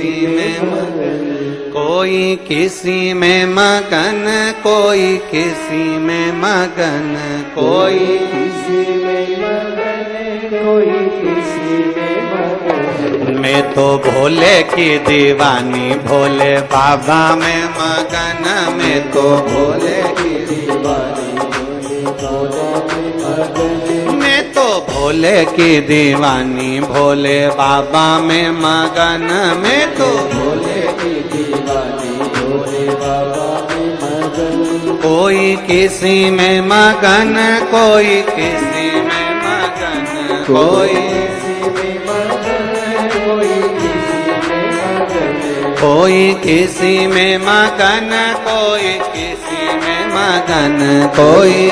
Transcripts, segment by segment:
किसी में मगन, कोई किसी में मगन, कोई किसी में मगन, कोई किसी में मगन, कोई किसी में मगन। मैं तो भोले की दीवानी, भोले बाबा में मगन, मैं तो भोले की दीवानी, भोले बाबा में मगन। मैं तो भोले की दीवानी, भोले बाबा में मगन, मैं तो भोले की दीवानी, भोले बाबा में मगन। कोई किसी में मगन, कोई किसी में मगन, कोई कोई किसी में मगन, कोई किसी में मगन, कोई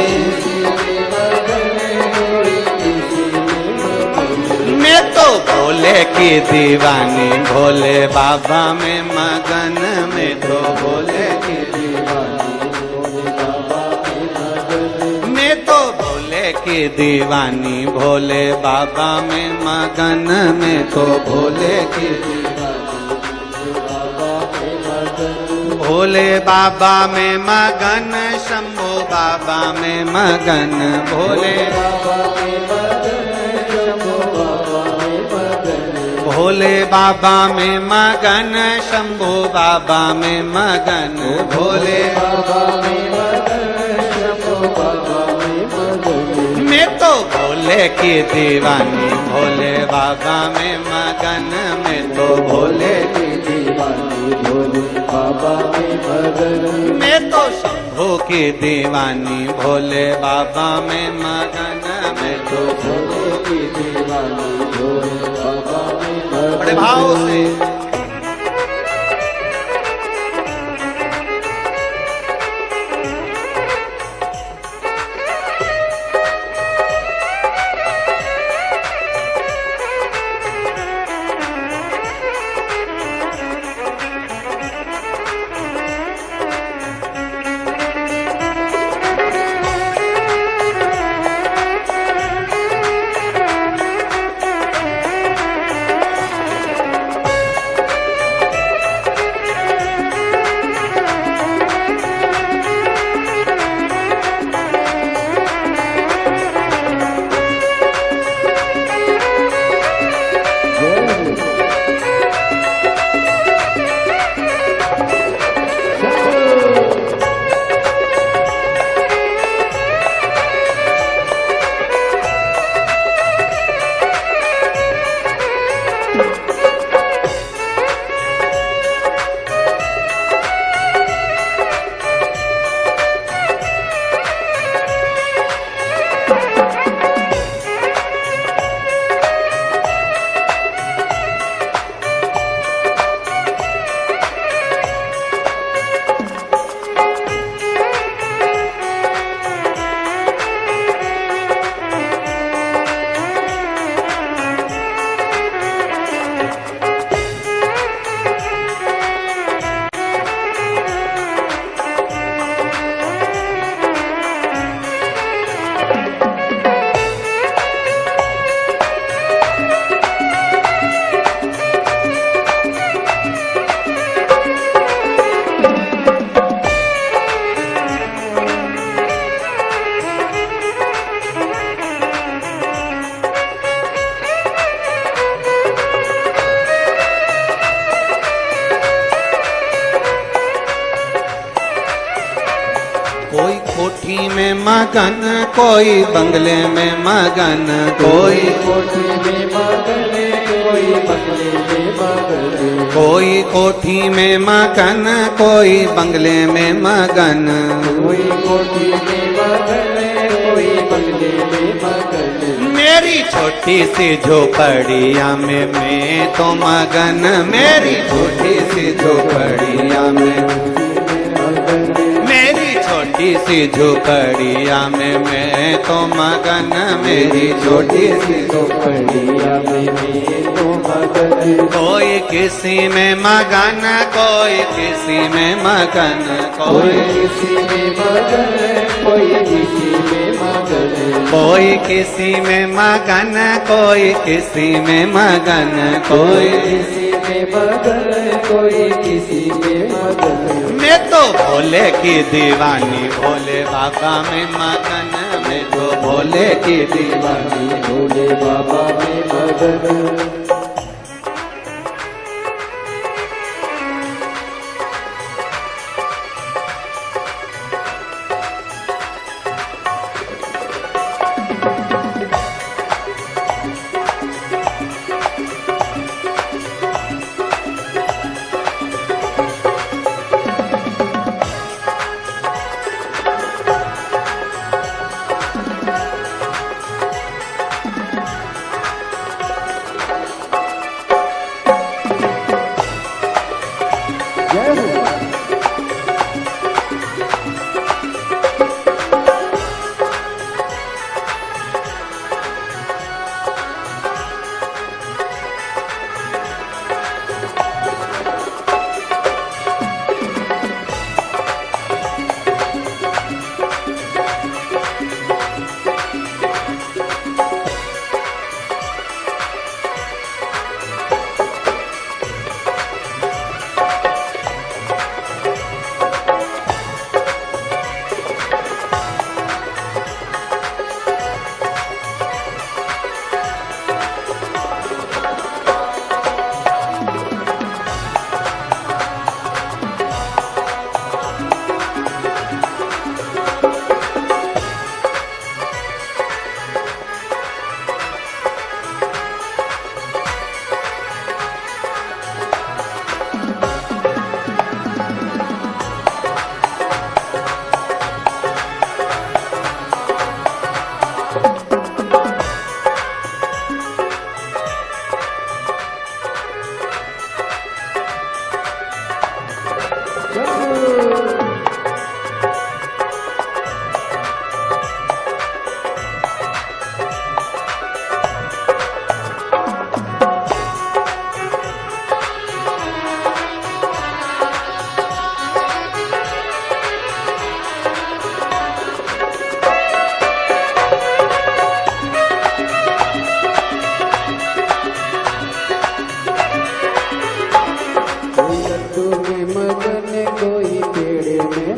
मैं तो भोले की दीवानी, भोले बाबा में मगन, मैं तो भोले की दीवानी, भोले बाबा में मगन। मैं तो भोले की दीवानी, भोले बाबा में मगन, मैं तो भोले की भोले बाबा में मगन, शंभो बाबा में मगन, भोले बाबा में मगन, शंभो बाबा में मगन। भोले बाबा में मगन, शंभो बाबा में मगन, भोले बाबा में मगन, शंभो बाबा में मगन। मैं तो भोले की दीवानी, भोले बाबा में मगन, मैं तो भोले की दीवानी, भोले बाबा में मगन। मैं तो शंभू की दीवानी, भोले बाबा में मगन, मैं तो भोले की दीवानी, भोले बाबा में मगन। बड़े भाव से कोई कोठी में मगन, कोई बंगले में मगन, कोई कोठी में मगन, कोई बंगले में मगन। कोई कोठी में मगन, कोई बंगले में मगन, कोई कोठी में मगन, कोई बंगले में मगन। मेरी छोटी सी झोपड़िया में मैं तो मगन, मेरी छोटी सी झोपड़िया में मेरी छोटी सी झोपड़िया में मैं तो मगन, मेरी छोटी सी झोपड़िया में मैं तो मगन। कोई किसी में मगन, कोई किसी में मगन, कोई किसी में मगन, कोई किसी में मगन। कोई किसी में मगन, कोई किसी में मगन, कोई किसी में मगन, कोई किसी में मगन। मैं तो भोले की दीवानी, भोले बाबा में मगन, मैं तो भोले की दीवानी। भोले बाबा में मगन। कोई लड्डू में मगन, कोई पेड़े में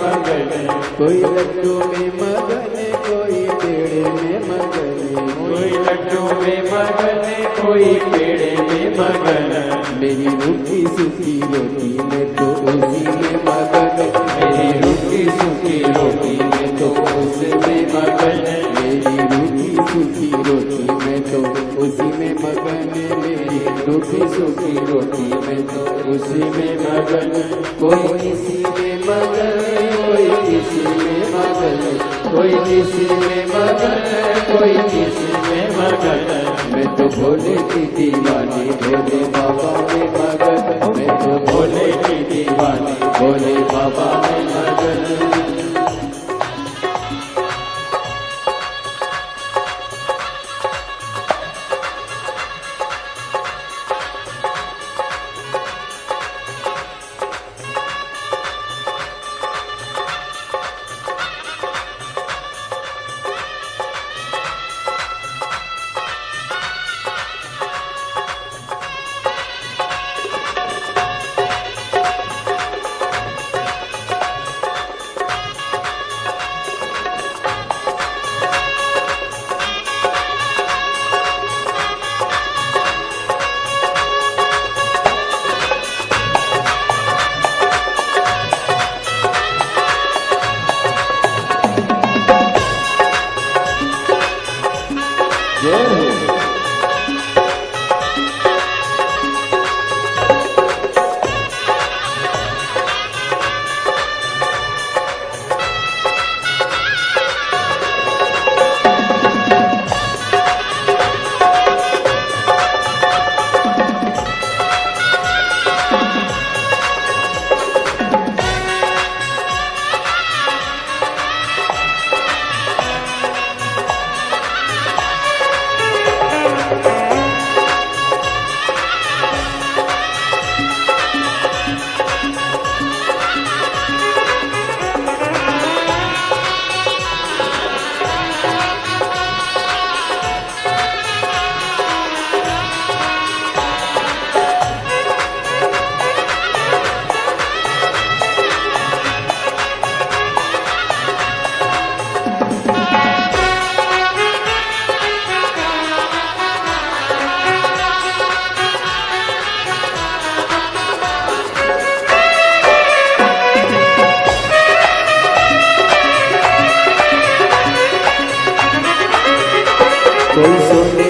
मगन। कोई लड्डू में मगन, कोई पेड़े में मगन। कोई लड्डू में मगन, कोई पेड़े में मगन। मेरी रूखी सूखी रोटी में तो उसी में मगन। मेरी रूखी सूखी रोटी में तो उसमें मगन। मेरी रूखी सूखी रोटी में तो उसी में मगन। मेरी रूखी सूखी रोटी में तो उसी में मगन। कोई किसी में मगन, कोई किसी में मगन। कोई किसी में मगन, कोई किसी में मगन। मैं तो भोले की दीवानी, भोले बाबा में मगन। मैं तो भोले की दीवानी, भोले बाबा में मगन।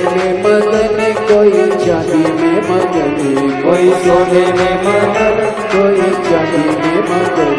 में मगन कोई चांदी में मगन कोई सोने में मगन कोई चांदी में मगन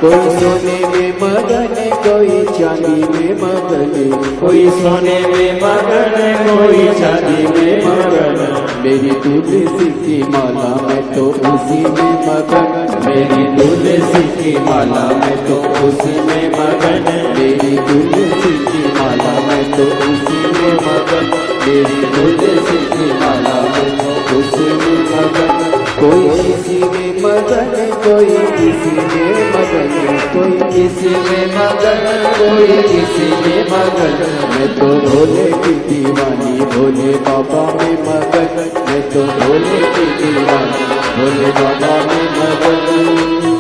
कोई सोने में मगन कोई चांदी में मगन कोई सोने में मगन कोई चांदी में मगन मेरी तुलसी की माला में तो उसी में मगन मेरी तुलसी की माला में तो उसी में मगन मेरी तुलसी की माला में तो उसी में मगन मेरी तुलसी की माला में तो उसी में मगन कोई किसी में मगन कोई किसी में मगन कोई किसी में मगन कोई किसी में मगन मैं तो भोले की दीवानी भोले बाबा में मगन मैं तो भोले की दीवानी भोले बाबा में मगन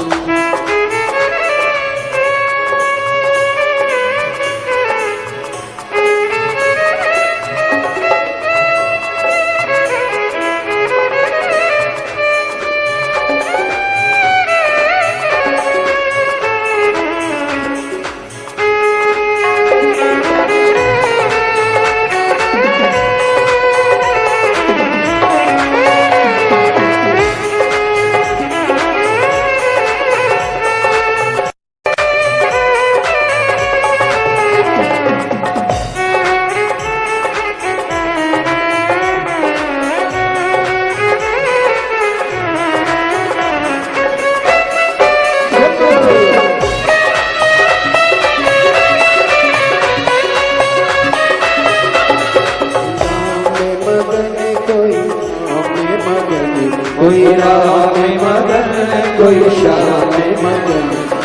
कोई राम में मगन कोई श्याम में मगन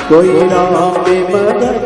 कोई राम में मगन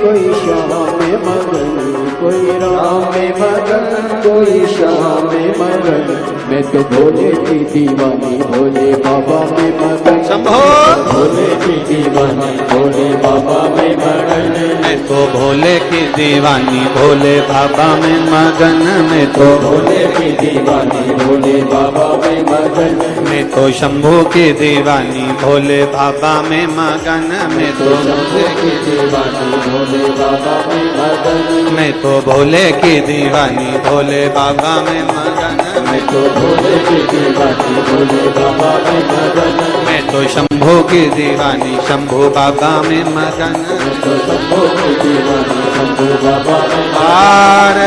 कोई श्याम में मगन कोई राम में मगन कोई श्याम में मगन मैं तो भोले की दीवानी भोले बाबा में मगन शंभो भोले की दीवानी भोले बाबा में मगन मैं तो भोले की दीवानी भोले बाबा में मगन मैं तो भोले की दीवानी भोले बाबा में मगन मैं तो शंभू की दीवानी भोले बाबा में मगन मैं तो भोले की दीवानी भोले बाबा में मगन मैं तो भोले की दीवानी भोले बाबा में मगन मैं तो भोले की दीवानी भोले बाबा में मगन मैं तो शंभू की दीवानी शंभू बाबा में मगन मैं तो शंभू की दीवानी शंभू बाबा में आर